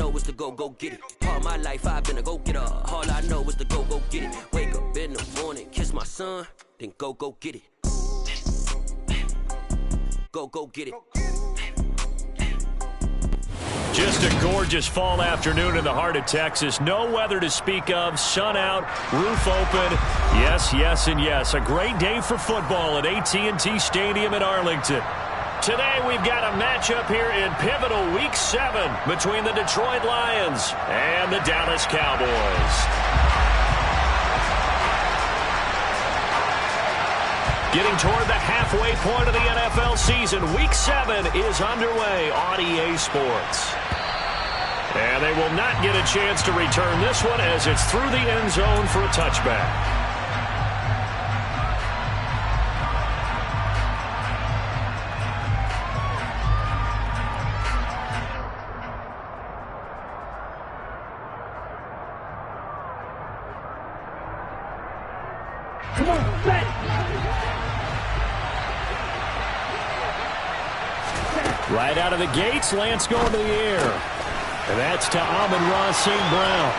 know is to go get it. All my life I've been a go-getter. All I know is to go get it. Wake up in the morning, kiss my son, then go get it. Go get it. Just a gorgeous fall afternoon in the heart of Texas. No weather to speak of. Sun out, roof open. Yes, yes, and yes. A great day for football at AT&T Stadium in Arlington. Today we've got a matchup here in pivotal Week 7 between the Detroit Lions and the Dallas Cowboys. Getting toward the halfway point of the NFL season, Week 7 is underway on EA Sports. And they will not get a chance to return this one as it's through the end zone for a touchback. Come on, set! Right out of the gates, Lance going to the air. And that's to Amon-Ra St. Brown.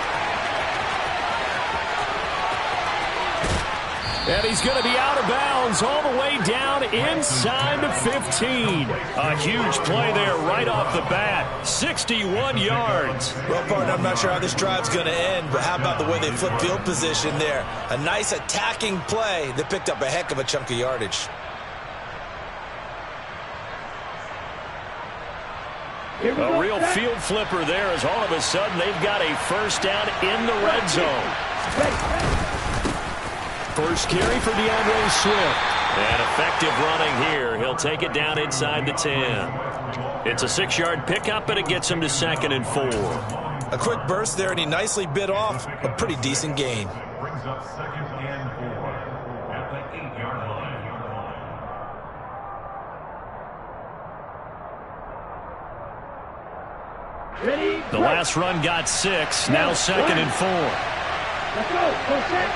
And he's going to be out of bounds all the way down inside the 15. A huge play there right off the bat. 61 yards. Well, partner, I'm not sure how this drive's going to end, but how about the way they flip field position there? A nice attacking play that picked up a heck of a chunk of yardage. A real field flipper there as all of a sudden they've got a first down in the red zone. First carry for DeAndre Swift. And effective running here. He'll take it down inside the 10. It's a 6-yard pickup, and it gets him to 2nd and 4. A quick burst there, and he nicely bit off a pretty decent gain. Brings up 2nd and 4 at the 8-yard line. Ready? The last run got 6. Now 2nd and 4. Let's go. Go set.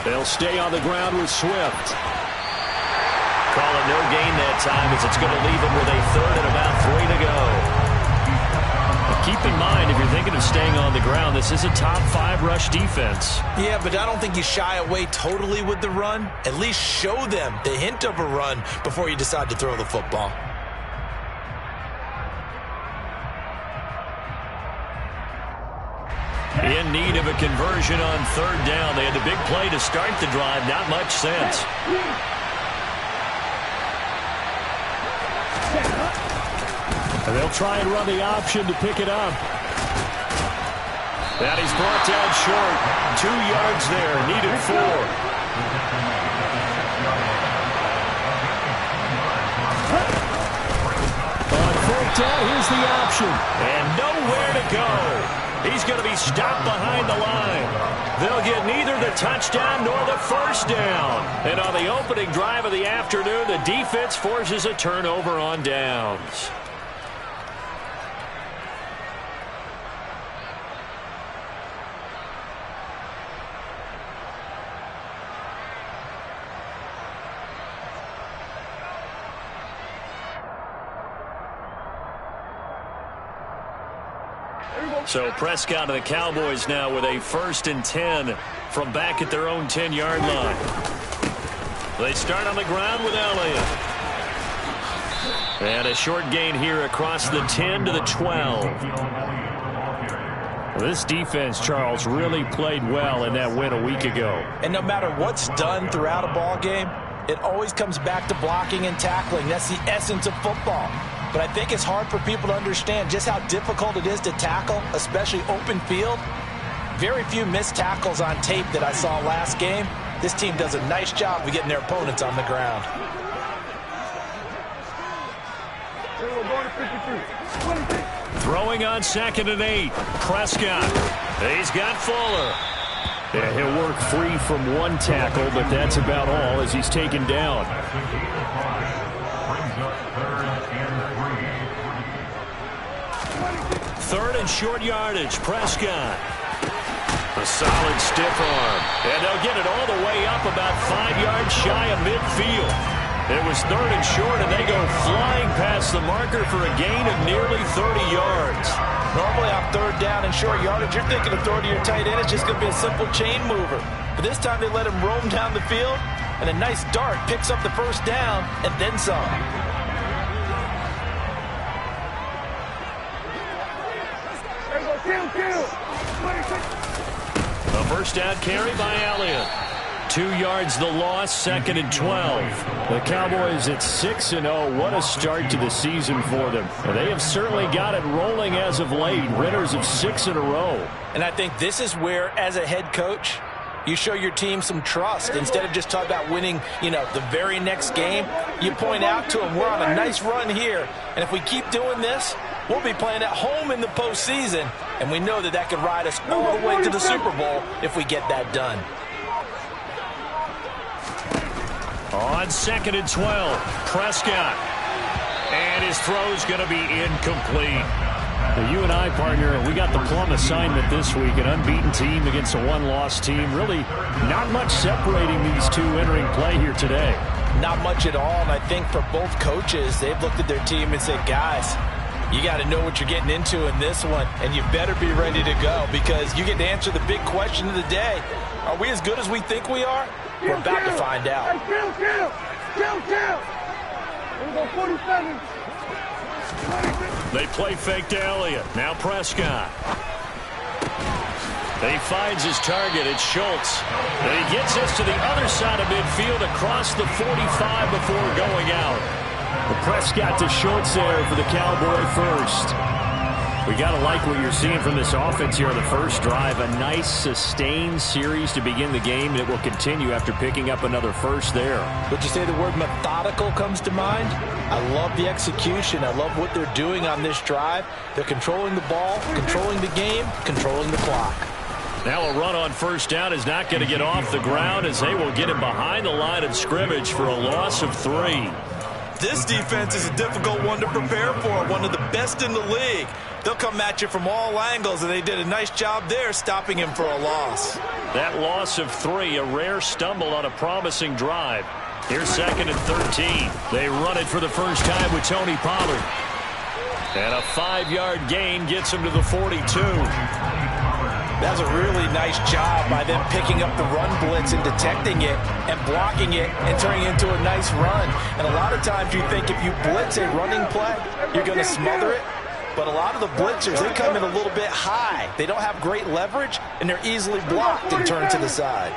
They'll stay on the ground with Swift. Call it no gain that time as it's going to leave them with a 3rd and about 3 to go. But keep in mind, if you're thinking of staying on the ground, this is a top 5 rush defense. Yeah, but I don't think you shy away totally with the run. At least show them the hint of a run before you decide to throw the football. In need of a conversion on 3rd down. They had the big play to start the drive. Not much sense. And they'll try and run the option to pick it up. And he's brought down short. 2 yards there. Needed 4. On 4th down, here's the option. And nowhere to go. He's going to be stopped behind the line. They'll get neither the touchdown nor the first down. And on the opening drive of the afternoon, the defense forces a turnover on downs. So Prescott and the Cowboys now with a 1st and 10 from back at their own 10-yard line. They start on the ground with Elliott. And a short gain here across the 10 to the 12. This defense, Charles, really played well in that win a week ago. And no matter what's done throughout a ball game, it always comes back to blocking and tackling. That's the essence of football. But I think it's hard for people to understand just how difficult it is to tackle, especially open field. Very few missed tackles on tape that I saw last game. This team does a nice job of getting their opponents on the ground. Throwing on 2nd and 8. Prescott. He's got Fuller. Yeah, he'll work free from 1 tackle, but that's about all as he's taken down. Third and short yardage. Prescott. A solid stiff arm. And they'll get it all the way up about 5 yards shy of midfield. It was 3rd and short, and they go flying past the marker for a gain of nearly 30 yards. Normally on 3rd down and short yardage, you're thinking of throwing to your tight end. It's just going to be a simple chain mover. But this time they let him roam down the field, and a nice dart picks up the 1st down and then some. A 1st down carry by Elliott. 2 yards the loss, 2nd and 12. The Cowboys at 6-0. What a start to the season for them. They have certainly got it rolling as of late. Winners of 6 in a row. And I think this is where, as a head coach, you show your team some trust. Instead of just talking about winning, the very next game, you point out to them, we're on a nice run here. And if we keep doing this, we'll be playing at home in the postseason. And we know that could ride us all the way to the Super Bowl if we get that done. On 2nd and 12, Prescott. And his throw's going to be incomplete. Now, you and I, partner, we got the plum assignment this week. An unbeaten team against a one-loss team. Really not much separating these two entering play here today. Not much at all, and I think for both coaches, they've looked at their team and said, guys, you got to know what you're getting into in this one, and you better be ready to go because you get to answer the big question of the day. Are we as good as we think we are? We're about to find out. They play fake to Elliott. Now Prescott. He finds his target. It's Schultz. And he gets this to the other side of midfield across the 45 before going out. The Prescott to Schultz there for the Cowboy first. We got to like what you're seeing from this offense here on the first drive. A nice sustained series to begin the game, and it will continue after picking up another first there. Would you say the word methodical comes to mind? I love the execution. I love what they're doing on this drive. They're controlling the ball, controlling the game, controlling the clock. Now a run on 1st down is not going to get off the ground as they will get him behind the line of scrimmage for a loss of 3. This defense is a difficult one to prepare for, one of the best in the league. They'll come at you from all angles, and they did a nice job there stopping him for a loss. That loss of 3, a rare stumble on a promising drive. Here's 2nd and 13. They run it for the first time with Tony Pollard. And a 5-yard gain gets him to the 42. That's a really nice job by them picking up the run blitz and detecting it and blocking it and turning it into a nice run. And a lot of times you think if you blitz a running play, you're going to smother it. But a lot of the blitzers, they come in a little bit high. They don't have great leverage, and they're easily blocked and turned to the side.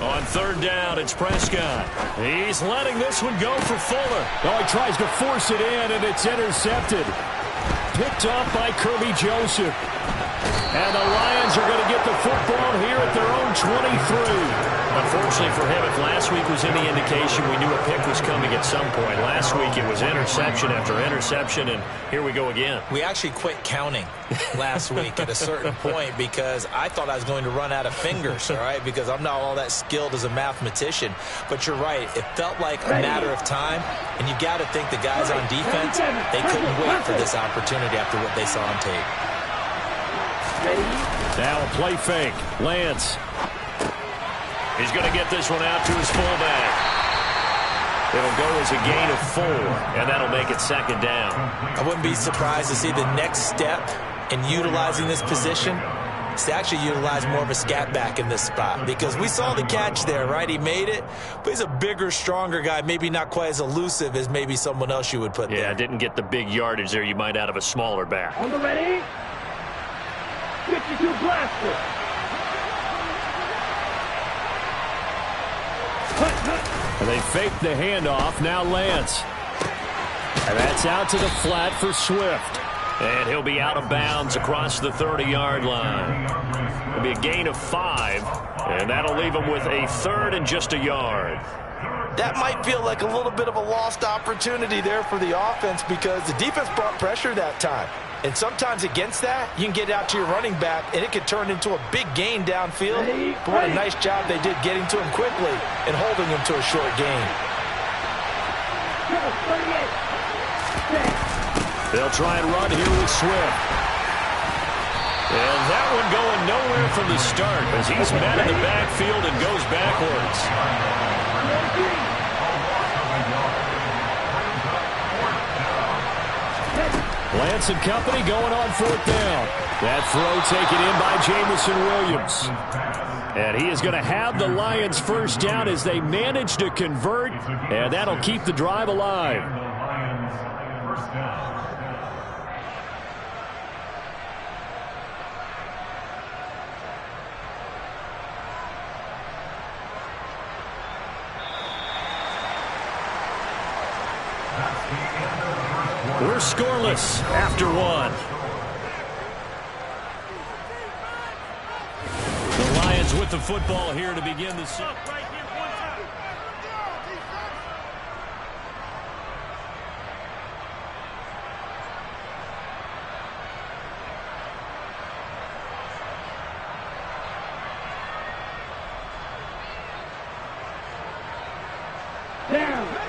On 3rd down, it's Prescott. He's letting this one go for Fuller. Oh, he tries to force it in, and it's intercepted. Picked off by Kirby Joseph. And the Lions are going to get the football here at their own 23. Unfortunately for him, if last week was any indication, we knew a pick was coming at some point. Last week it was interception after interception, and here we go again. We actually quit counting last week at a certain point because I thought I was going to run out of fingers, all right, because I'm not all that skilled as a mathematician. But you're right. It felt like a matter of time, and you got to think the guys on defense, they couldn't wait for this opportunity after what they saw on tape. Now a play fake. Lance. He's going to get this one out to his fullback. It'll go as a gain of 4, and that'll make it 2nd down. I wouldn't be surprised to see the next step in utilizing this position is to actually utilize more of a scat back in this spot because we saw the catch there, right? He made it, but he's a bigger, stronger guy, maybe not quite as elusive as maybe someone else you would put there. Yeah, didn't get the big yardage there you might out of a smaller back. On the ready? 52 blaster. And they fake the handoff. Now Lance. And that's out to the flat for Swift. And he'll be out of bounds across the 30-yard line. It'll be a gain of 5. And that'll leave him with a 3rd and just a yard. That might feel like a little bit of a lost opportunity there for the offense because the defense brought pressure that time. And sometimes against that, you can get out to your running back, and it could turn into a big gain downfield. But what a nice job they did getting to him quickly and holding him to a short gain. They'll try and run here with Swift. And that one going nowhere from the start as he's met in the backfield and goes backwards. Lance and company going on 4th down. That throw taken in by Jamison Williams. And he is going to have the Lions first down as they manage to convert, and that'll keep the drive alive. First down. We're scoreless after 1. The Lions with the football here to begin the second.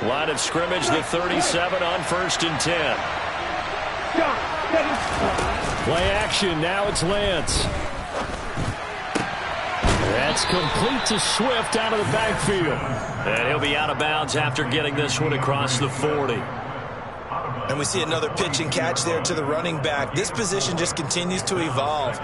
Line of scrimmage, the 37 on 1st and 10. Play action, now it's Lance. That's complete to Swift out of the backfield. And he'll be out of bounds after getting this one across the 40. And we see another pitch and catch there to the running back. This position just continues to evolve.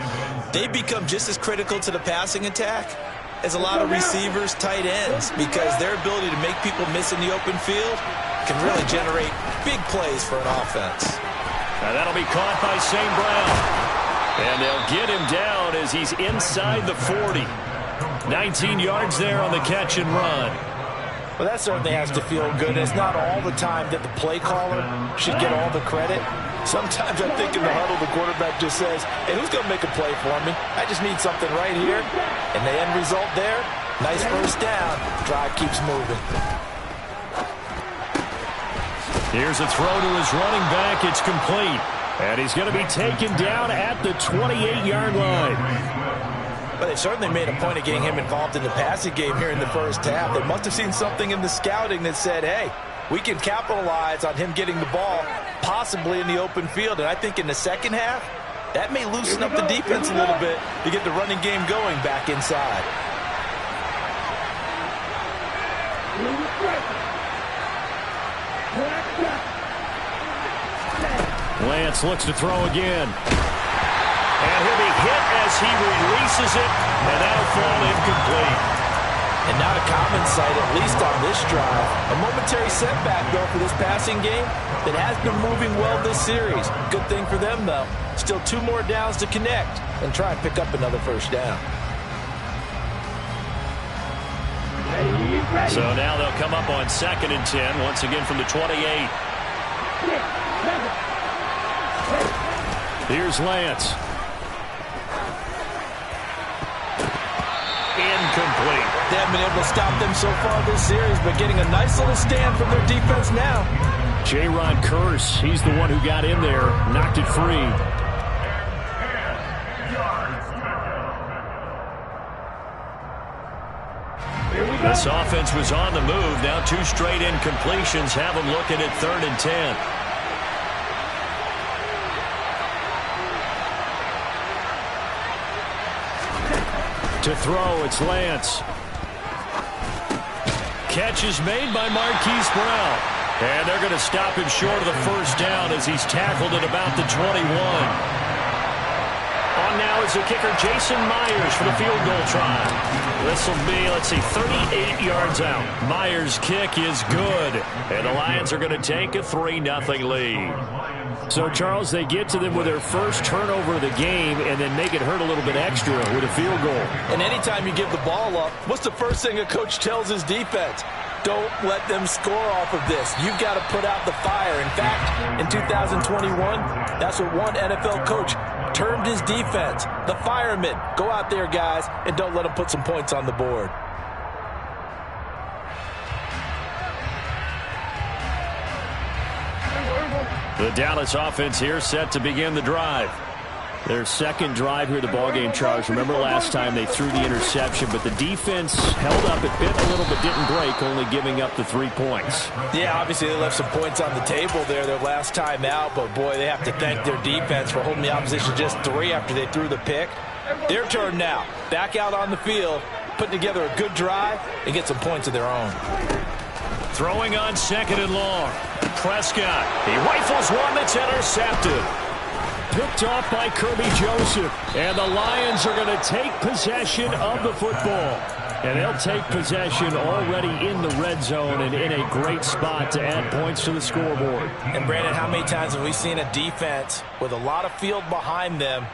They become just as critical to the passing attack as a lot of receivers, tight ends, because their ability to make people miss in the open field can really generate big plays for an offense. Now that'll be caught by St. Brown. And they'll get him down as he's inside the 40. 19 yards there on the catch and run. Well, that certainly has to feel good. It's not all the time that the play caller should get all the credit. Sometimes I think in the huddle, the quarterback just says, hey, who's going to make a play for me? I just need something right here. And the end result there, nice first down. Drive keeps moving. Here's a throw to his running back. It's complete. And he's going to be taken down at the 28-yard line. But they certainly made a point of getting him involved in the passing game here in the first half. They must have seen something in the scouting that said, hey, we can capitalize on him getting the ball possibly in the open field. And I think in the second half, that may loosen up the defense a little bit to get the running game going back inside. Lance looks to throw again. And he'll be hit as he releases it, and that'll fall incomplete. And not a common sight, at least on this drive. A momentary setback, though, for this passing game that has been moving well this series. Good thing for them, though. Still 2 more downs to connect and try and pick up another first down. So now they'll come up on 2nd and 10, once again from the 28. Here's Lance. Incomplete. They haven't been able to stop them so far this series, but getting a nice little stand from their defense now. J-Ron Curse, he's the one who got in there, knocked it free. This offense was on the move. Now 2 straight incompletions have them looking at 3rd and 10. To throw, it's Lance. Catch is made by Marquise Brown. And they're going to stop him short of the first down as he's tackled at about the 21. On now is the kicker, Jason Myers, for the field goal try. This will be, 38 yards out. Myers' kick is good. And the Lions are going to take a 3-0 lead. So, Charles, they get to them with their first turnover of the game and then make it hurt a little bit extra with a field goal. And anytime you give the ball up, what's the first thing a coach tells his defense? Don't let them score off of this. You've got to put out the fire. In fact, in 2021, that's what one NFL coach termed his defense, the firemen. Go out there, guys, and don't let them put some points on the board. The Dallas offense here set to begin the drive. Their second drive here of the ballgame, Charles. Remember last time they threw the interception, but the defense held up. It bit a little but didn't break, only giving up the 3 points. Yeah, obviously they left some points on the table there their last time out, but boy, they have to thank their defense for holding the opposition just 3 after they threw the pick. Their turn now. Back out on the field, putting together a good drive and get some points of their own. Throwing on 2nd and long. Prescott. He rifles one that's intercepted. Picked off by Kirby Joseph. And the Lions are going to take possession of the football. And they'll take possession already in the red zone and in a great spot to add points to the scoreboard. And, Brandon, how many times have we seen a defense with a lot of field behind them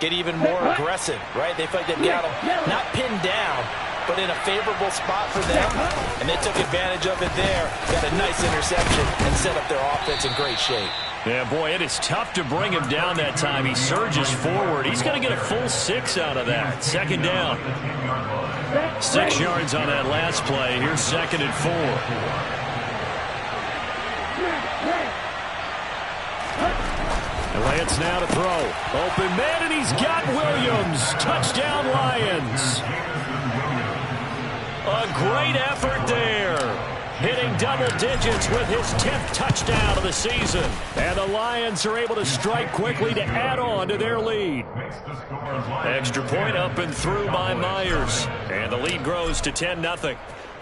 get even more aggressive, right? They feel like they've got them not pinned down, but in a favorable spot for them, and they took advantage of it there. Got a nice interception and set up their offense in great shape. Yeah, boy, it is tough to bring him down that time. He surges forward. He's going to get a full 6 out of that. 2nd down. 6 yards on that last play. Here's 2nd and 4. And Lance now to throw. Open man, and he's got Williams. Touchdown, Lions. A great effort there. Hitting double digits with his 10th touchdown of the season. And the Lions are able to strike quickly to add on to their lead. Extra point up and through by Myers. And the lead grows to 10-0.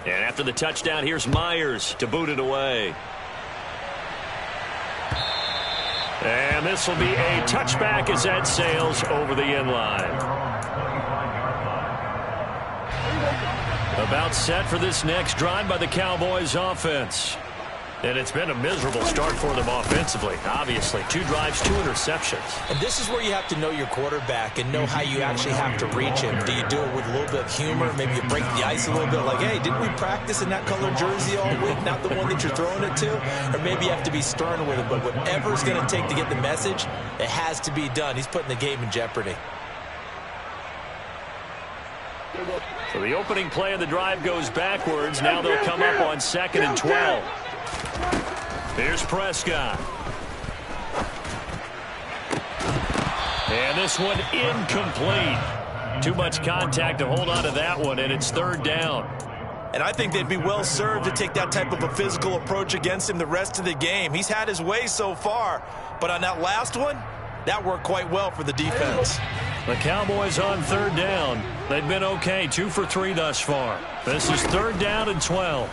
And after the touchdown, here's Myers to boot it away. And this will be a touchback as that sails over the end line. About set for this next drive by the Cowboys offense. And it's been a miserable start for them offensively. Obviously, 2 drives, 2 interceptions. And this is where you have to know your quarterback and know how you actually have to reach him. Do you do it with a little bit of humor? Maybe you break the ice a little bit like, hey, didn't we practice in that color jersey all week? Not the one that you're throwing it to? Or maybe you have to be stern with it. But whatever it's going to take to get the message, it has to be done. He's putting the game in jeopardy. So the opening play of the drive goes backwards. Now they'll come up on 2nd and 12. Here's Prescott. And this one incomplete. Too much contact to hold on to that one, and it's 3rd down. And I think they'd be well served to take that type of a physical approach against him the rest of the game. He's had his way so far, but on that last one, that worked quite well for the defense. The Cowboys on 3rd down. They've been okay, 2 for 3 thus far. This is 3rd down and 12.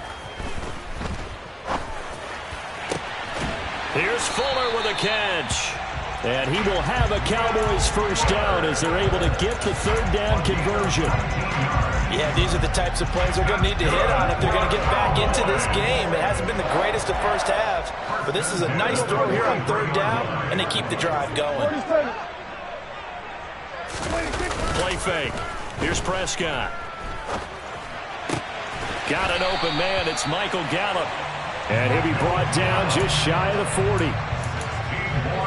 Here's Fuller with a catch. And he will have a Cowboys first down as they're able to get the 3rd down conversion. Yeah, these are the types of plays they're going to need to hit on if they're going to get back into this game. It hasn't been the greatest of first halves, but this is a nice throw here on 3rd down, and they keep the drive going. Play fake. Here's Prescott. Got an open man. It's Michael Gallup. And he'll be brought down just shy of the 40.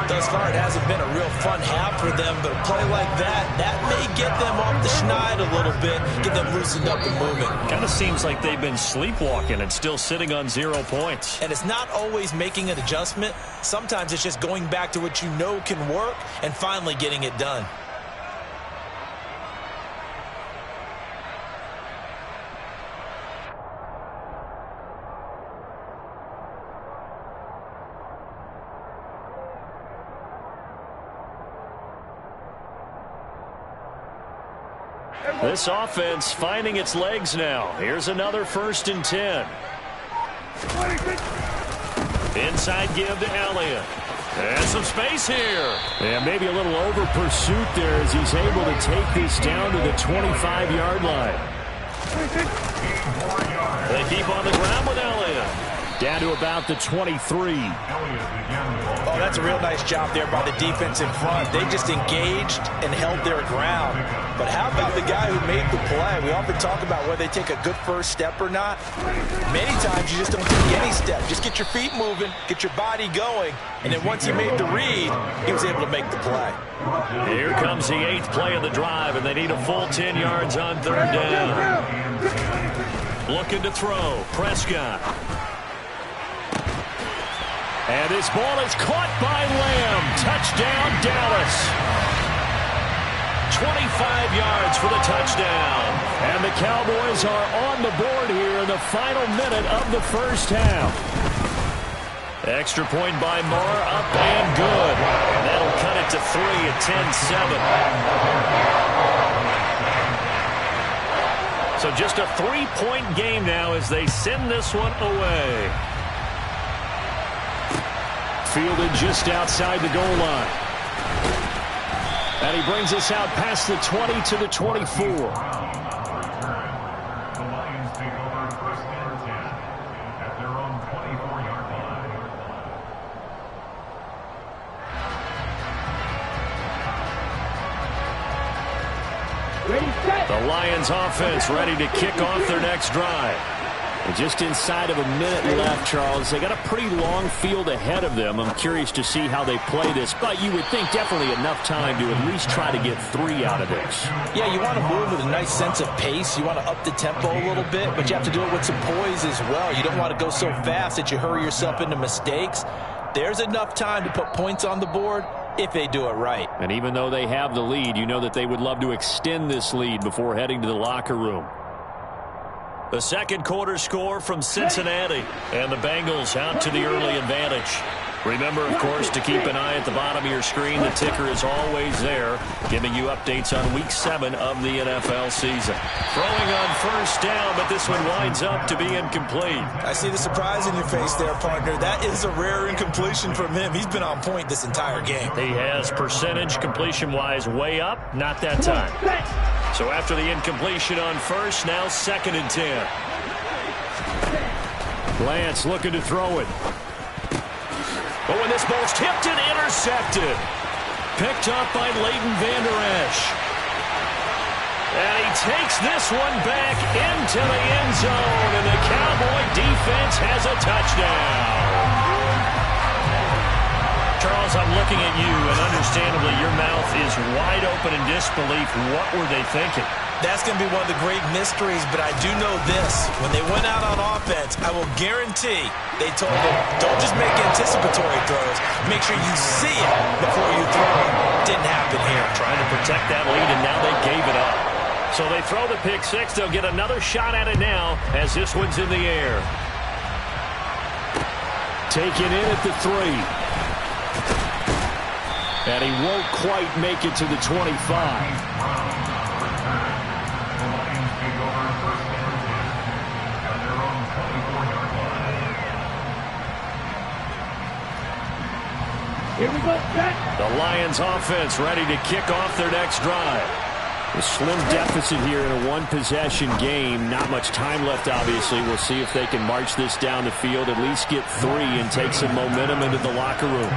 Thus far, it hasn't been a real fun half for them, but a play like that may get them off the schneid a little bit, get them loosened up and moving. Kind of seems like they've been sleepwalking and still sitting on 0 points. And it's not always making an adjustment. Sometimes it's just going back to what you know can work and finally getting it done. This offense finding its legs now. Here's another 1st and 10. Inside give to Elliott. And some space here. And maybe a little over pursuit there as he's able to take this down to the 25-yard line. They keep on the ground with Elliott. Down to about the 23. Oh, that's a real nice job there by the defense in front. They just engaged and held their ground. But how about the guy who made the play? We often talk about whether they take a good first step or not. Many times you just don't take any step. Just get your feet moving, get your body going, and then once he made the read, he was able to make the play. Here comes the 8th play of the drive, and they need a full 10 yards on 3rd down. Looking to throw, Prescott. And this ball is caught by Lamb. Touchdown, Dallas. 25 yards for the touchdown. And the Cowboys are on the board here in the final minute of the first half. Extra point by Marr, up and good. And that'll cut it to 3 at 10-7. So just a 3-point game now as they send this one away. Fielded just outside the goal line. And he brings us out past the 20 to the 24. The Lions take over first and 10 at their own 24-yard line. Ready, set. The Lions offense ready to kick off their next drive. And just inside of a minute left, Charles. They got a pretty long field ahead of them. I'm curious to see how they play this, but you would think definitely enough time to at least try to get 3 out of this. Yeah, you want to move with a nice sense of pace. You want to up the tempo a little bit, but you have to do it with some poise as well. You don't want to go so fast that you hurry yourself into mistakes. There's enough time to put points on the board if they do it right. And even though they have the lead, you know that they would love to extend this lead before heading to the locker room. The second quarter score from Cincinnati, and the Bengals out to the early advantage. Remember, of course, to keep an eye at the bottom of your screen. The ticker is always there, giving you updates on Week 7 of the NFL season. Throwing on first down, but this one winds up to be incomplete. I see the surprise in your face there, partner. That is a rare incompletion from him. He's been on point this entire game. He has percentage completion-wise way up, not that time. So after the incompletion on first, now 2nd and 10. Lance looking to throw it. Oh, and this ball's tipped and intercepted. Picked up by Leighton Vander Esch. And he takes this one back into the end zone, and the Cowboy defense has a touchdown. Charles, I'm looking at you, and understandably your mouth is wide open in disbelief. What were they thinking? That's going to be one of the great mysteries, but I do know this. When they went out on offense, I will guarantee they told them, don't just make anticipatory throws. Make sure you see it before you throw it. Didn't happen here. Trying to protect that lead, and now they gave it up. So they throw the pick six. They'll get another shot at it now as this one's in the air. Taken in at the 3. And he won't quite make it to the 25. Here we go, set. The Lions offense ready to kick off their next drive. A slim deficit here in a one-possession game. Not much time left, obviously. We'll see if they can march this down the field, at least get 3 and take some momentum into the locker room.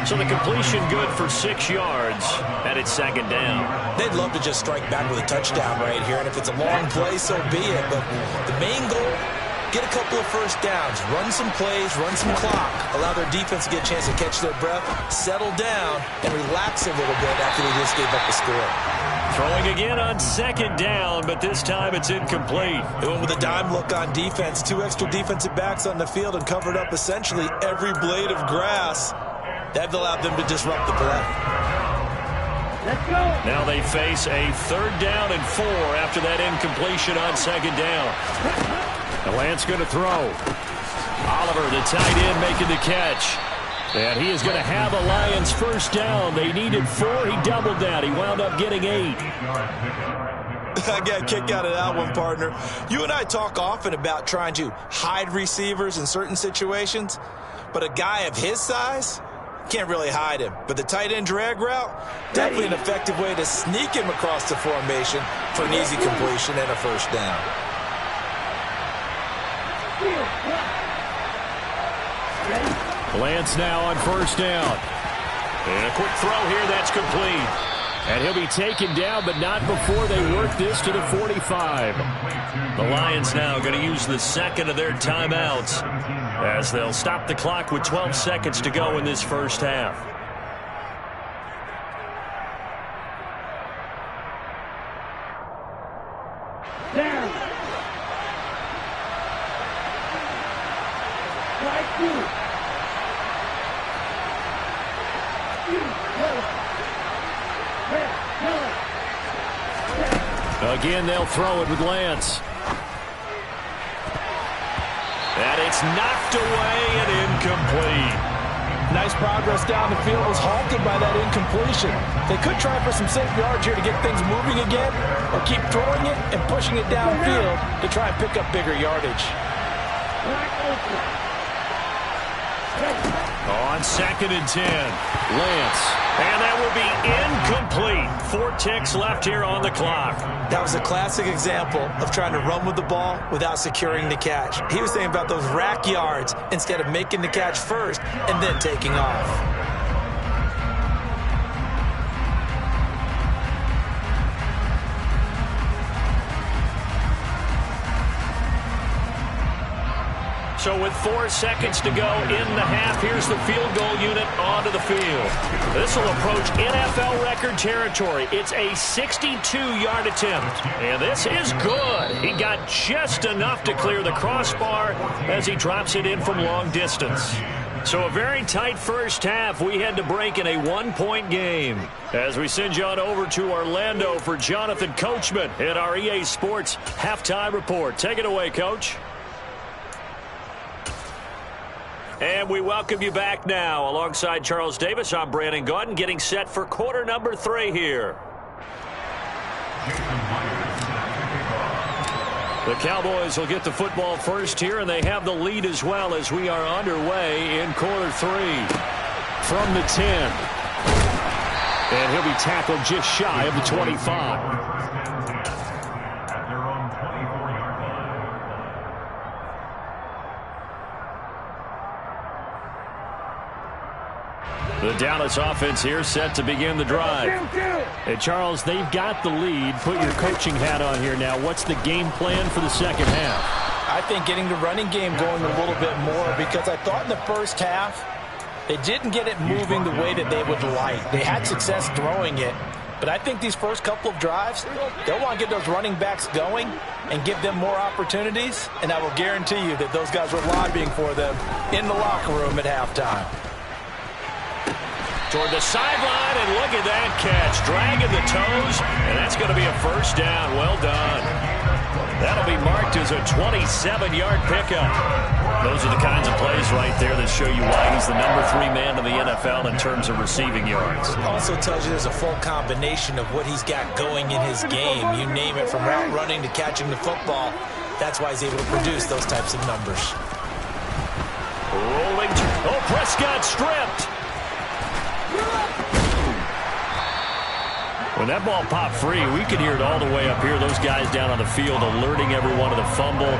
So the completion good for 6 yards, and it's 2nd down. They'd love to just strike back with a touchdown right here, and if it's a long play, so be it. But the main goal, get a couple of first downs, run some plays, run some clock, allow their defense to get a chance to catch their breath, settle down, and relax a little bit after they just gave up the score. Throwing again on 2nd down, but this time it's incomplete. They went with a dime look on defense. 2 extra defensive backs on the field and covered up essentially every blade of grass. That allowed them to disrupt the play. Let's go. Now they face a 3rd down and 4 after that incompletion on 2nd down. The Lance going to throw. Oliver, the tight end, making the catch. And he is going to have a Lions first down. They needed 4. He doubled that. He wound up getting 8. I got a kick out of that one, partner. You and I talk often about trying to hide receivers in certain situations, but a guy of his size can't really hide him. But the tight end drag route, definitely an effective way to sneak him across the formation for an easy completion and a first down. Lance now on first down. And a quick throw here, that's complete. And he'll be taken down, but not before they work this to the 45. The Lions now going to use the 2nd of their timeouts as they'll stop the clock with 12 seconds to go in this first half. Down. Strike 2. Again, they'll throw it with Lance. And it's knocked away and incomplete. Nice progress down the field was halted by that incompletion. They could try for some safe yards here to get things moving again, or keep throwing it and pushing it downfield to try and pick up bigger yardage. On 2nd and 10, Lance. And that will be incomplete. 4 ticks left here on the clock. That was a classic example of trying to run with the ball without securing the catch. He was thinking about those rack yards instead of making the catch first and then taking off. So with 4 seconds to go in the half, here's the field goal unit onto the field. This will approach NFL record territory. It's a 62-yard attempt. And this is good. He got just enough to clear the crossbar as he drops it in from long distance. So a very tight first half. We had to break in a 1-point game. As we send you on over to Orlando for Jonathan Coachman in our EA Sports Halftime Report. Take it away, Coach. And we welcome you back now. Alongside Charles Davis, I'm Brandon Gaudin, getting set for quarter number 3 here. The Cowboys will get the football first here, and they have the lead as well as we are underway in quarter 3. From the 10. And he'll be tackled just shy of the 25. The Dallas offense here set to begin the drive. And Charles, they've got the lead. Put your coaching hat on here now. What's the game plan for the second half? I think getting the running game going a little bit more, because I thought in the first half they didn't get it moving the way that they would like. They had success throwing it, but I think these first couple of drives, they'll want to get those running backs going and give them more opportunities, and I will guarantee you that those guys were lobbying for them in the locker room at halftime. Toward the sideline, and look at that catch. Dragging the toes, and that's going to be a first down. Well done. That'll be marked as a 27-yard pickup. Those are the kinds of plays right there that show you why he's the number 3 man in the NFL in terms of receiving yards. Also tells you there's a full combination of what he's got going in his game. You name it, from route running to catching the football. That's why he's able to produce those types of numbers. Rolling. Oh, Prescott stripped. When that ball popped free, we could hear it all the way up here. Those guys down on the field alerting everyone of the fumble.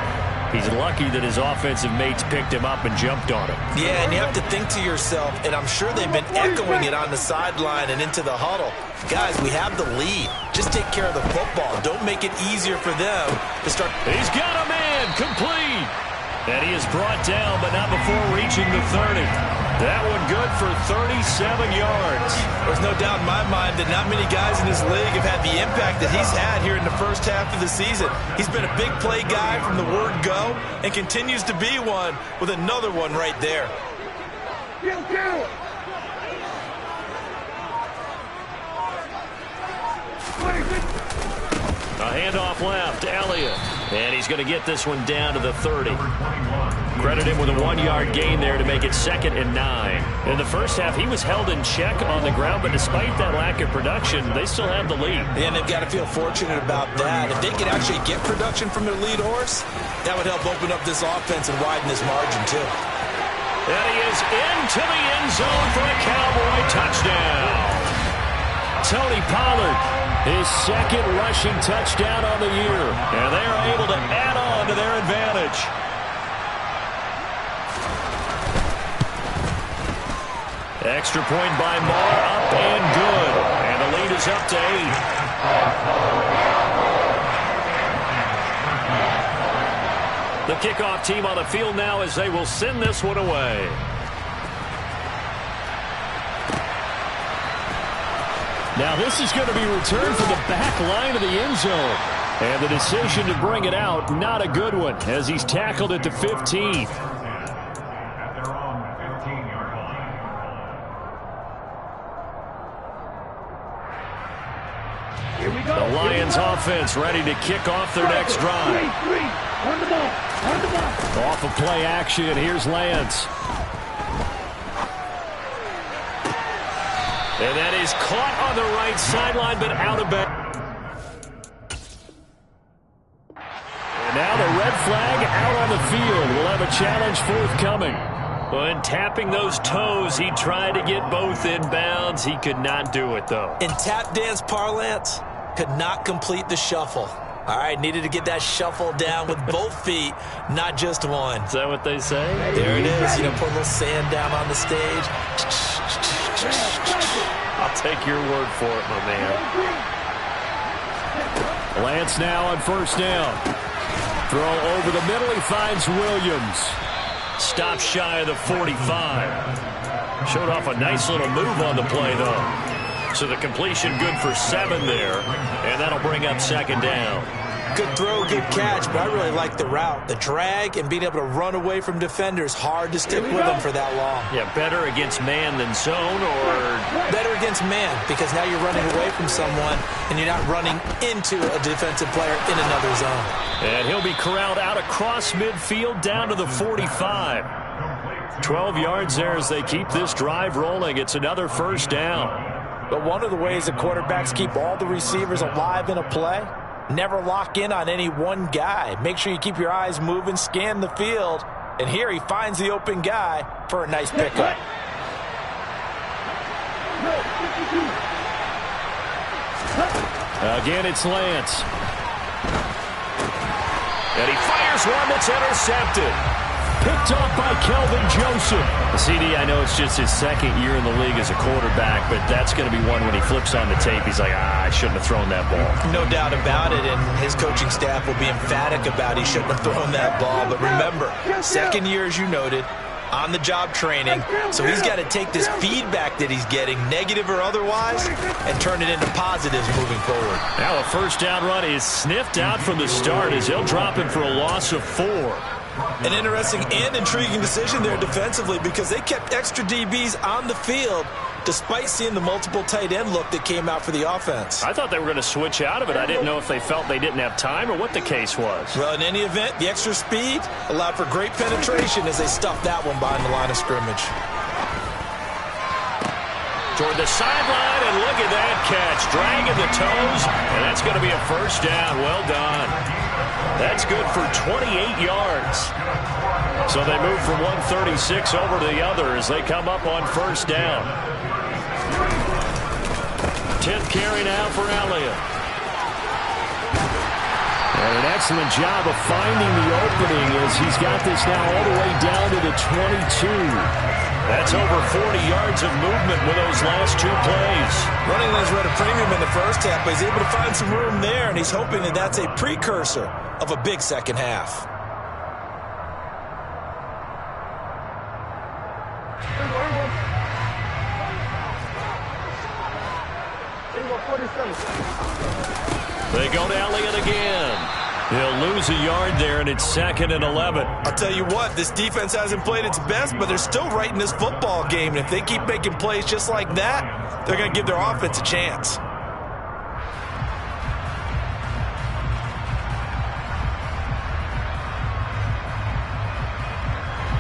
He's lucky that his offensive mates picked him up and jumped on him. Yeah, and you have to think to yourself, and I'm sure they've been echoing it on the sideline and into the huddle. Guys, we have the lead. Just take care of the football. Don't make it easier for them to start. He's got a man, complete. And he is brought down, but not before reaching the 30. That one good for 37 yards. There's no doubt in my mind that not many guys in this league have had the impact that he's had here in the first half of the season. He's been a big play guy from the word go and continues to be one with another one right there. A handoff left, Elliott. And he's going to get this one down to the 30. Credit him with a 1-yard gain there to make it 2nd and 9. In the first half, he was held in check on the ground, but despite that lack of production, they still have the lead. And they've got to feel fortunate about that. If they could actually get production from their lead horse, that would help open up this offense and widen this margin too. And he is into the end zone for a Cowboy touchdown. Tony Pollard, his 2nd rushing touchdown on the year. And they are able to add on to their advantage. Extra point by Marr, up and good. And the lead is up to 8. The kickoff team on the field now as they will send this one away. Now this is going to be returned from the back line of the end zone. And the decision to bring it out, not a good one, as he's tackled at the 15. At their own 15-yard line. Here we go. The Lions offense ready to kick off their next drive. On the ball. On the ball. Off of play action, here's Lance. And that is caught on the right sideline, but out of bounds. And now the red flag out on the field. We'll have a challenge forthcoming. When tapping those toes, he tried to get both in bounds. He could not do it, though. In tap dance parlance, could not complete the shuffle. All right, needed to get that shuffle down with both feet, not just one. Is that what they say? There it is. You know, put a little sand down on the stage. I'll take your word for it, my man. Lance now on first down. Throw over the middle. He finds Williams. Stop shy of the 45. Showed off a nice little move on the play, though. So the completion good for 7 there, and that'll bring up second down. Good throw, good catch, but I really like the route. The drag and being able to run away from defenders, hard to stick with them for that long. Yeah, better against man than zone, or? Better against man, because now you're running away from someone, and you're not running into a defensive player in another zone. And he'll be corralled out across midfield down to the 45. 12 yards there as they keep this drive rolling. It's another first down. But one of the ways the quarterbacks keep all the receivers alive in a play, never lock in on any one guy. Make sure you keep your eyes moving, scan the field, and here he finds the open guy for a nice pickup. Again, it's Lance. And he fires one that's intercepted. Picked off by Kelvin Joseph. CD, I know it's just his second year in the league as a quarterback, but that's going to be one when he flips on the tape. He's like, I shouldn't have thrown that ball. No doubt about it, and his coaching staff will be emphatic about he shouldn't have thrown that ball. But remember, second year, as you noted, on-the-job training, so he's got to take this feedback that he's getting, negative or otherwise, and turn it into positives moving forward. Now a first down run is sniffed out from the start as they'll drop him for a loss of 4. An interesting and intriguing decision there defensively because they kept extra DBs on the field despite seeing the multiple tight end look that came out for the offense. I thought they were going to switch out of it. I didn't know if they felt they didn't have time or what the case was. Well, in any event, the extra speed allowed for great penetration as they stuffed that one behind the line of scrimmage. Toward the sideline, and look at that catch. Dragging the toes, and that's going to be a first down. Well done. That's good for 28 yards. So they move from 136 over to the other as they come up on first down. 10th carry now for Elliott. And an excellent job of finding the opening as he's got this now all the way down to the 22. That's over 40 yards of movement with those last 2 plays. Running lanes were at a premium in the first half, but he's able to find some room there, and he's hoping that that's a precursor of a big second half. They go to Elliott again. He'll lose a yard there, and it's 2nd and 11. I'll tell you what, this defense hasn't played its best, but they're still right in this football game. And if they keep making plays just like that, they're going to give their offense a chance.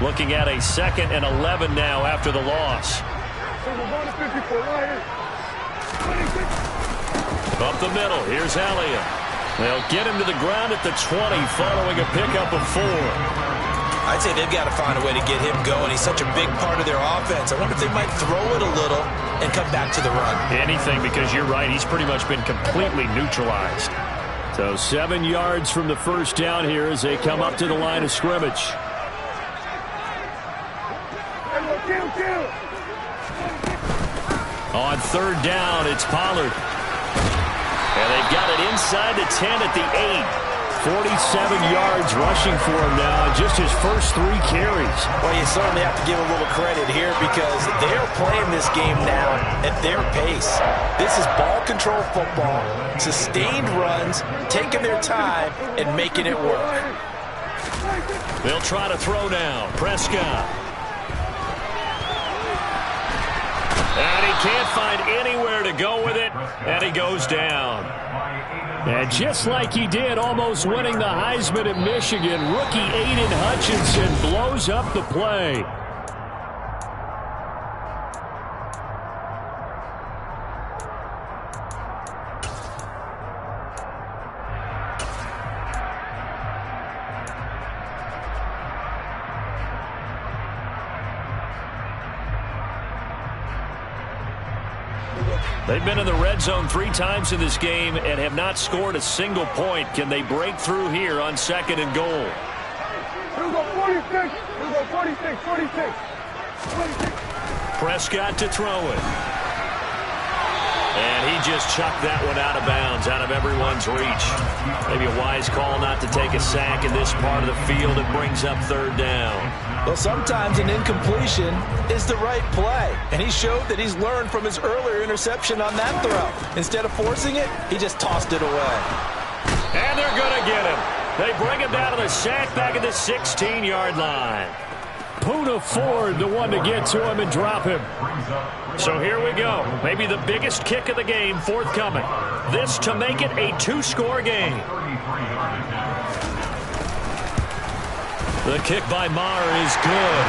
Looking at a 2nd and 11 now after the loss. Up the middle, here's Elliott. They'll get him to the ground at the 20 following a pickup of 4. I'd say they've got to find a way to get him going. He's such a big part of their offense. I wonder if they might throw it a little and come back to the run. Anything, because you're right, he's pretty much been completely neutralized. So 7 yards from the first down here as they come up to the line of scrimmage. On third down, it's Pollard. And they've got it inside the 10 at the 8. 47 yards rushing for him now in just his first 3 carries. Well, you certainly have to give a little credit here because they're playing this game now at their pace. This is ball control football, sustained runs, taking their time and making it work. They'll try to throw now. Prescott. And he can't find anywhere to go with it, and he goes down. And just like he did, almost winning the Heisman at Michigan, rookie Aiden Hutchinson blows up the play. They've been in the red zone 3 times in this game and have not scored a single point. Can they break through here on 2nd and goal? We'll go 46. We'll go 46, 46. 46. Prescott to throw it. And he just chucked that one out of bounds, out of everyone's reach. Maybe a wise call not to take a sack in this part of the field. It brings up 3rd down. Well, sometimes an incompletion is the right play. And he showed that he's learned from his earlier interception on that throw. Instead of forcing it, he just tossed it away. And they're going to get him. They bring him down to the sack back at the 16-yard line. Poona Ford, the one to get to him and drop him. So here we go. Maybe the biggest kick of the game forthcoming. This to make it a 2-score game. The kick by Maher is good.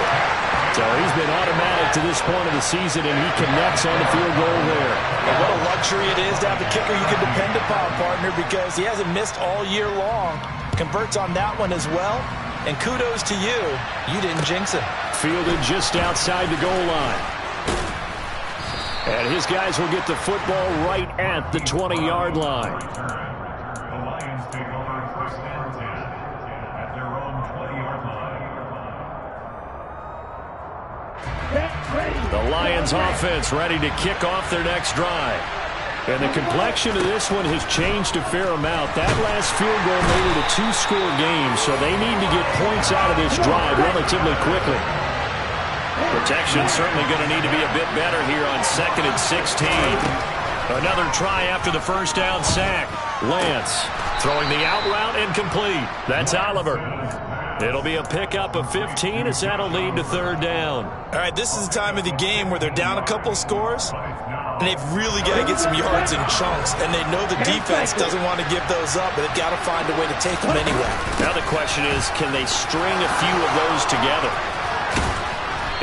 So he's been automatic to this point of the season, and he connects on the field goal there. And what a luxury it is to have a kicker you can depend upon, partner, because he hasn't missed all year long. Converts on that one as well. And kudos to you. You didn't jinx him. Fielded just outside the goal line. And his guys will get the football right at the 20-yard line. The Lions take over 1st and 10 at their own 20-yard line. The Lions offense ready to kick off their next drive. And the complexion of this one has changed a fair amount. That last field goal made it a 2-score game, so they need to get points out of this drive relatively quickly. Protection certainly going to need to be a bit better here on 2nd and 16. Another try after the 1st down sack. Lance throwing the out route incomplete. That's Oliver. It'll be a pickup of 15 as that'll lead to 3rd down. All right, this is the time of the game where they're down a couple of scores, and they've really got to get some yards in chunks, and they know the defense doesn't want to give those up, but they've got to find a way to take them anyway. Now the question is, can they string a few of those together?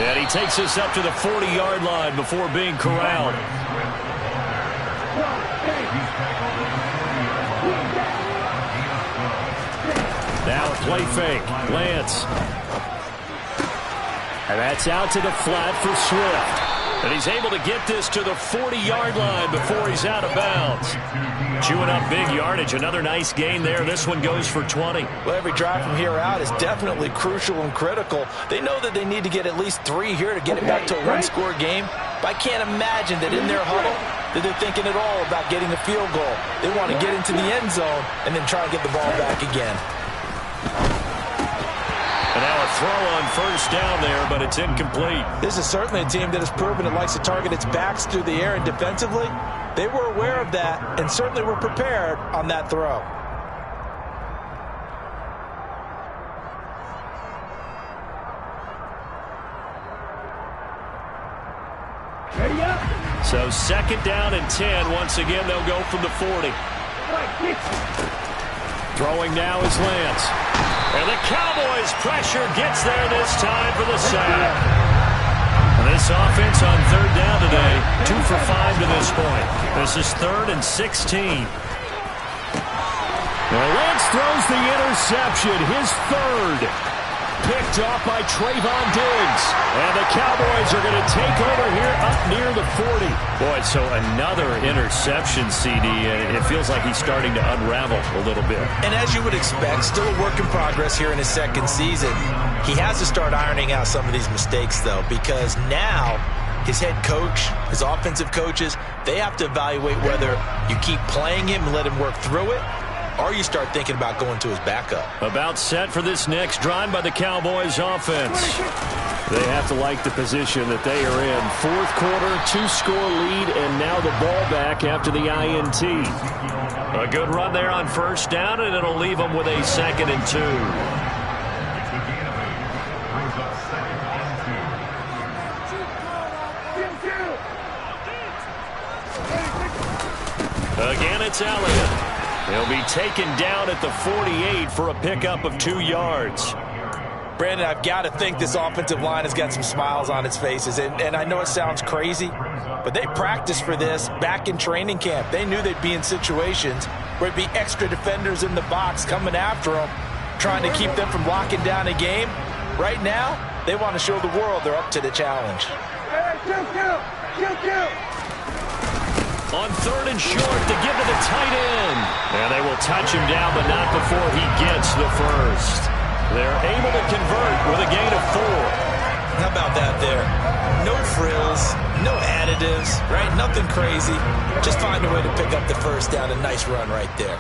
And he takes us up to the 40-yard line before being corralled. Now a play fake. Lance. And that's out to the flat for Swift. And he's able to get this to the 40-yard line before he's out of bounds. Chewing up big yardage. Another nice gain there. This one goes for 20. Well, every drive from here out is definitely crucial and critical. They know that they need to get at least 3 here to get it back to a 1-score game. But I can't imagine that in their huddle that they're thinking at all about getting a field goal. They want to get into the end zone and then try to get the ball back again. And now a throw on 1st down there, but it's incomplete. This is certainly a team that has proven it likes to target its backs through the air, and defensively, they were aware of that and certainly were prepared on that throw. Ready up. So 2nd down and 10. Once again, they'll go from the 40. Throwing now is Lance. And the Cowboys' pressure gets there this time for the sack. And this offense on 3rd down today, 2 for 5 to this point. This is 3rd and 16. Well, Lance throws the interception, his 3rd. Picked off by Trayvon Diggs. And the Cowboys are going to take over here up near the 40. Boy, so another interception, CD, and it feels like he's starting to unravel a little bit. And as you would expect, still a work in progress here in his 2nd season. He has to start ironing out some of these mistakes, though, because now his head coach, his offensive coaches, they have to evaluate whether you keep playing him and let him work through it, or you start thinking about going to his backup. About set for this next drive by the Cowboys offense. They have to like the position that they are in. 4th quarter, 2-score lead, and now the ball back after the INT. A good run there on 1st down, and it'll leave them with a 2nd and 2. Again, it's Elliott. He'll be taken down at the 48 for a pickup of 2 yards. Brandon, I've got to think this offensive line has got some smiles on its faces. And I know it sounds crazy, but they practiced for this back in training camp. They knew they'd be in situations where there'd be extra defenders in the box coming after them, trying to keep them from locking down a game. Right now, they want to show the world they're up to the challenge. On 3rd and short to give to the tight end. And they will touch him down, but not before he gets the first. They're able to convert with a gain of 4. How about that there? No frills, no additives, right? Nothing crazy. Just find a way to pick up the first down. A nice run right there.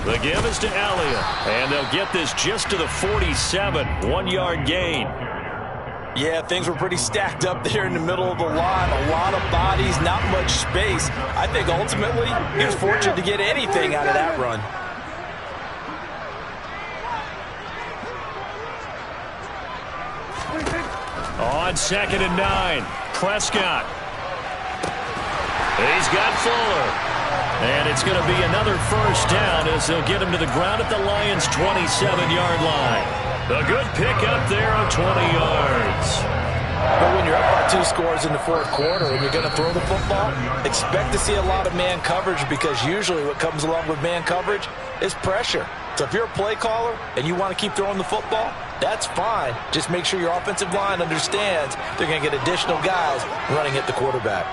The give is to Elliott, and they'll get this just to the 47, 1-yard gain. Yeah, things were pretty stacked up there in the middle of the line. A lot of bodies, not much space. I think ultimately he was fortunate to get anything out of that run. On 2nd and 9, Prescott. He's got Fuller. And it's going to be another first down as they'll get him to the ground at the Lions' 27-yard line. A good pickup there on 20 yards. But when you're up by 2 scores in the 4th quarter and you're going to throw the football, expect to see a lot of man coverage, because usually what comes along with man coverage is pressure. So if you're a play caller and you want to keep throwing the football, that's fine. Just make sure your offensive line understands they're going to get additional guys running at the quarterback.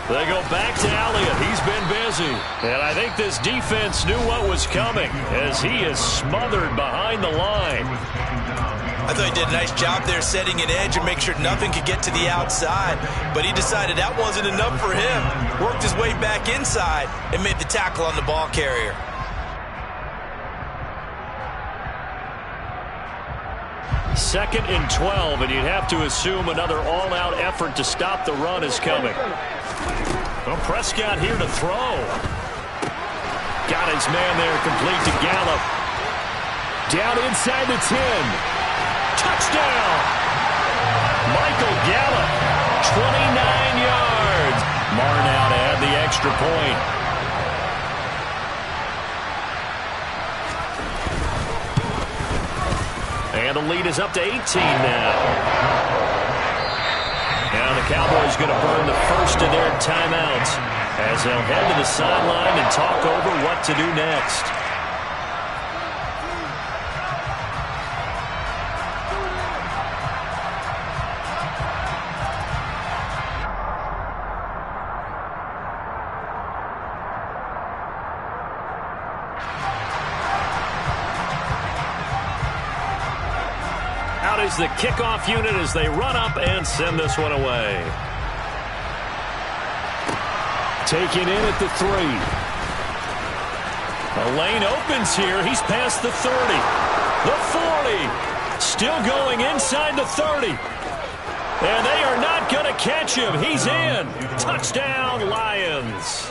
They go back to Elliott. He's been busy. And I think this defense knew what was coming as he is smothered behind the line. I thought he did a nice job there setting an edge and make sure nothing could get to the outside. But he decided that wasn't enough for him. Worked his way back inside and made the tackle on the ball carrier. Second and 12, and you'd have to assume another all-out effort to stop the run is coming. Well, Prescott here to throw. Got his man there, complete to Gallup. Down inside the 10. Touchdown! Michael Gallup, 29 yards. Marnow to add the extra point. And the lead is up to 18 now. Now the Cowboys going to burn the first of their timeouts as they'll head to the sideline and talk over what to do next. Is the kickoff unit as they run up and send this one away. Taken in at the 3. A lane opens here. He's past the 30. The 40. Still going inside the 30. And they are not going to catch him. He's in. Touchdown, Lions.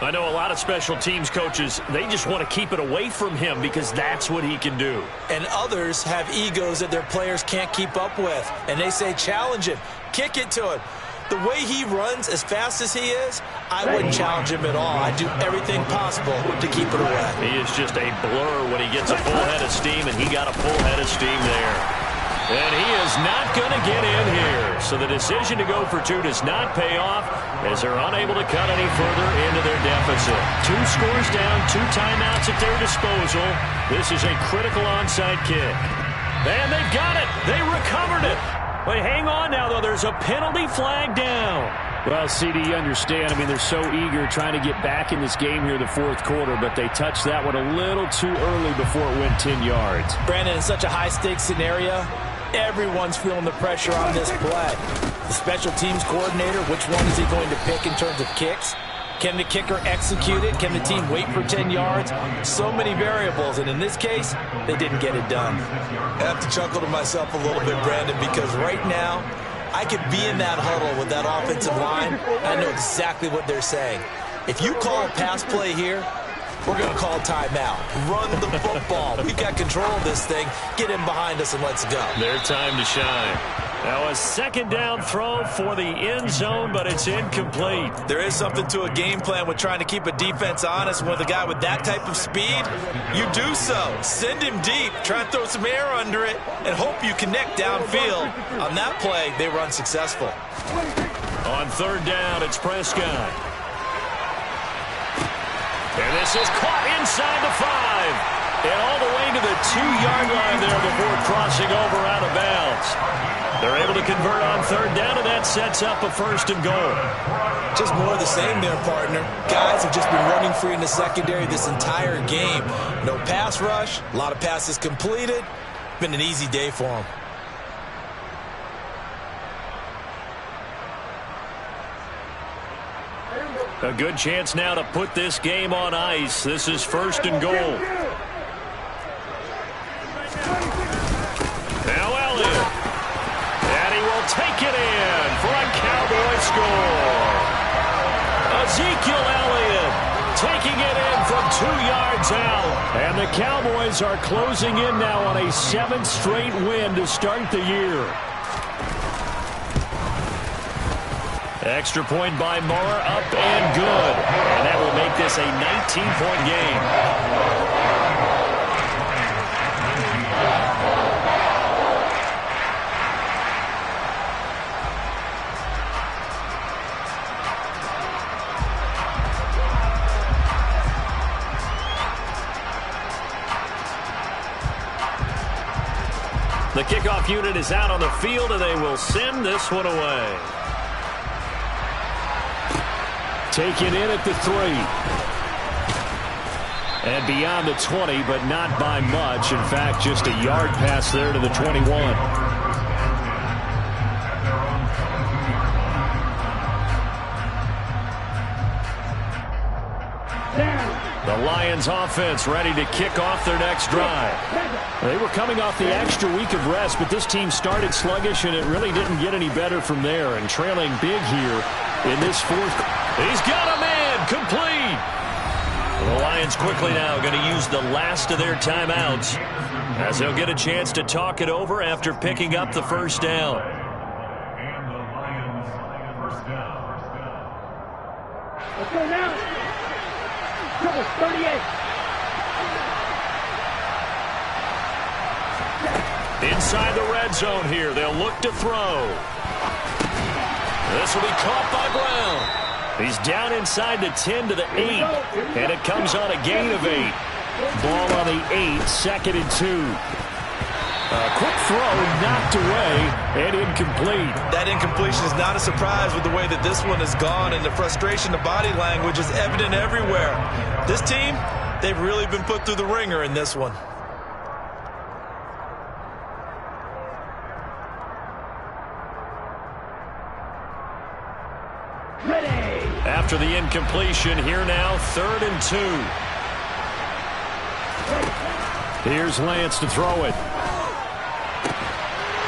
I know a lot of special teams coaches, they just want to keep it away from him because that's what he can do. And others have egos that their players can't keep up with. And they say, challenge him, kick it to him. The way he runs as fast as he is, I wouldn't challenge him at all. I'd do everything possible to keep it away. He is just a blur when he gets a full head of steam, and he got a full head of steam there. And he is not going to get in here. So the decision to go for 2 does not pay off as they're unable to cut any further into their deficit. 2 scores down, 2 timeouts at their disposal. This is a critical onside kick. And they've got it. They recovered it. But hang on now, though. There's a penalty flag down. Well, CD, you understand. I mean, they're so eager trying to get back in this game here in the 4th quarter, but they touched that one a little too early before it went 10 yards. Brandon, in such a high-stakes scenario, everyone's feeling the pressure on this play. The special teams coordinator, which one is he going to pick in terms of kicks? Can the kicker execute it? Can the team wait for 10 yards? So many variables, and in this case, they didn't get it done. I have to chuckle to myself a little bit, Brandon, because right now, I could be in that huddle with that offensive line. I know exactly what they're saying. If you call a pass play here, we're going to call timeout. Run the football. We've got control of this thing. Get in behind us and let's go. Their time to shine. Now a second down throw for the end zone, but it's incomplete. There is something to a game plan with trying to keep a defense honest. With a guy with that type of speed, you do so. Send him deep. Try and throw some air under it and hope you connect downfield. On that play, they were unsuccessful. On 3rd down, it's Prescott. This is caught inside the 5. And all the way to the 2-yard line there before crossing over out of bounds. They're able to convert on third down, and that sets up a 1st and goal. Just more of the same there, partner. Guys have just been running free in the secondary this entire game. No pass rush, a lot of passes completed. Been an easy day for them. A good chance now to put this game on ice. This is 1st and goal. Now Elliott. And he will take it in for a Cowboy score. Ezekiel Elliott taking it in from 2 yards out. And the Cowboys are closing in now on a 7th straight win to start the year. Extra point by Mara, up and good. And that will make this a 19-point game. The kickoff unit is out on the field, and they will send this one away. Taken in at the 3. And beyond the 20, but not by much. In fact, just a yard pass there to the 21. The Lions offense ready to kick off their next drive. They were coming off the extra week of rest, but this team started sluggish, and it really didn't get any better from there. And trailing big here in this 4th. He's got a man complete. The Lions quickly now going to use the last of their timeouts as they'll get a chance to talk it over after picking up the 1st down. And the Lions 1st down. Let's go now. Triple 38. Inside the red zone here, they'll look to throw. This will be caught by Brown. He's down inside the 10 to the 8, and it comes on a gain of 8. Ball on the 8, 2nd and 2. A quick throw knocked away and incomplete. That incompletion is not a surprise with the way that this one has gone, and the frustration, the body language is evident everywhere. This team, they've really been put through the ringer in this one. After the incompletion, here now, 3rd and 2. Here's Lance to throw it.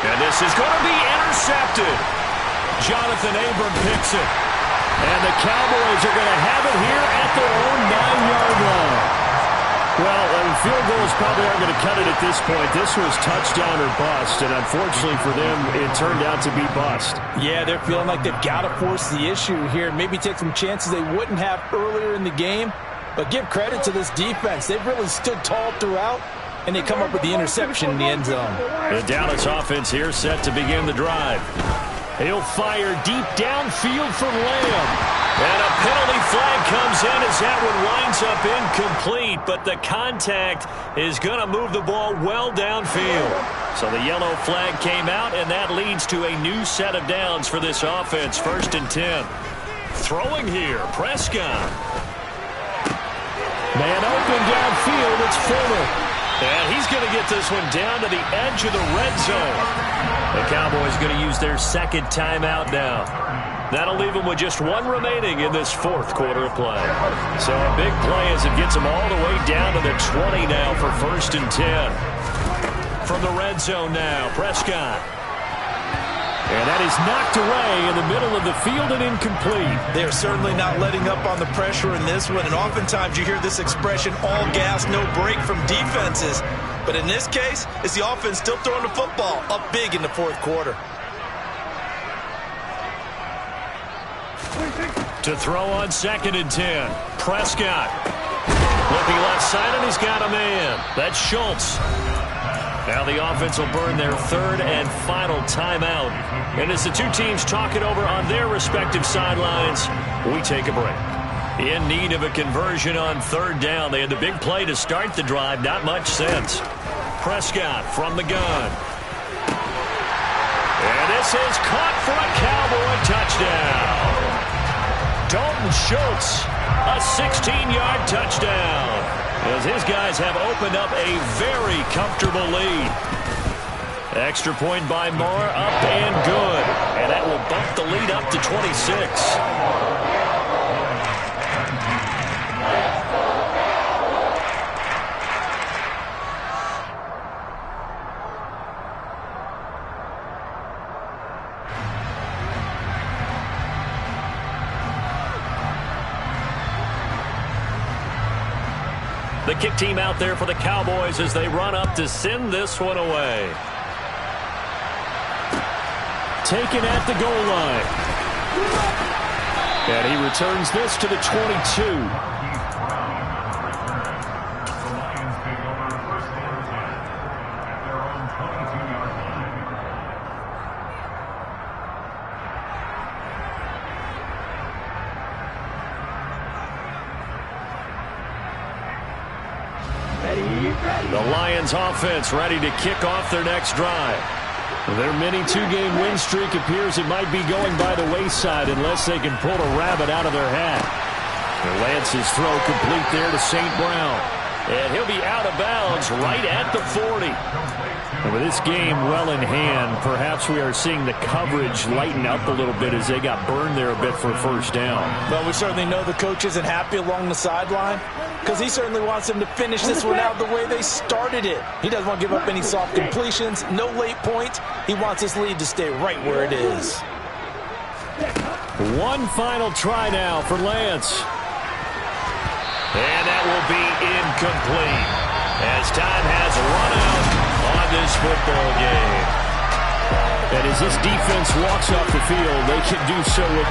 And this is going to be intercepted. Jonathan Abram picks it. And the Cowboys are going to have it here at their own 9-yard line. Well, field goals probably aren't going to cut it at this point. This was touchdown or bust, and unfortunately for them, it turned out to be bust. Yeah, they're feeling like they've got to force the issue here. Maybe take some chances they wouldn't have earlier in the game. But give credit to this defense. They've really stood tall throughout, and they come up with the interception in the end zone. The Dallas offense here set to begin the drive. He'll fire deep downfield for Lamb. And a penalty flag comes in as that one winds up incomplete, but the contact is going to move the ball well downfield. So the yellow flag came out, and that leads to a new set of downs for this offense, 1st and 10. Throwing here, Prescott. Man open downfield, it's Fuller. And he's going to get this one down to the edge of the red zone. The Cowboys going to use their 2nd timeout now. That'll leave them with just 1 remaining in this 4th quarter of play. So a big play as it gets them all the way down to the 20 now for 1st and 10. From the red zone now, Prescott. And that is knocked away in the middle of the field and incomplete. They are certainly not letting up on the pressure in this one, and oftentimes you hear this expression, all gas, no break from defenses. But in this case, it's the offense still throwing the football up big in the 4th quarter. To throw on 2nd and 10. Prescott. Looking left side, and he's got a man. That's Schultz. Now the offense will burn their 3rd and final timeout. And as the two teams talk it over on their respective sidelines, we take a break. In need of a conversion on third down. They had the big play to start the drive. Not much sense. Prescott from the gun. And this is caught for a Cowboy touchdown. Dalton Schultz, a 16-yard touchdown, as his guys have opened up a very comfortable lead. Extra point by Moore, up and good. And that will bump the lead up to 26. The kick team out there for the Cowboys as they run up to send this one away. Taken at the goal line. And he returns this to the 22. The Lions offense ready to kick off their next drive. Their mini two-game win streak appears it might be going by the wayside unless they can pull a rabbit out of their hat. Lance's throw complete there to St. Brown. And he'll be out of bounds right at the 40. And with this game well in hand, perhaps we are seeing the coverage lighten up a little bit as they got burned there a bit for first down. Well, we certainly know the coach isn't happy along the sideline because he certainly wants them to finish this one out the way they started it. He doesn't want to give up any soft completions, no late points. He wants this lead to stay right where it is. One final try now for Lance. And that will be incomplete as time has run out on this football game. And as this defense walks off the field, they can do so with their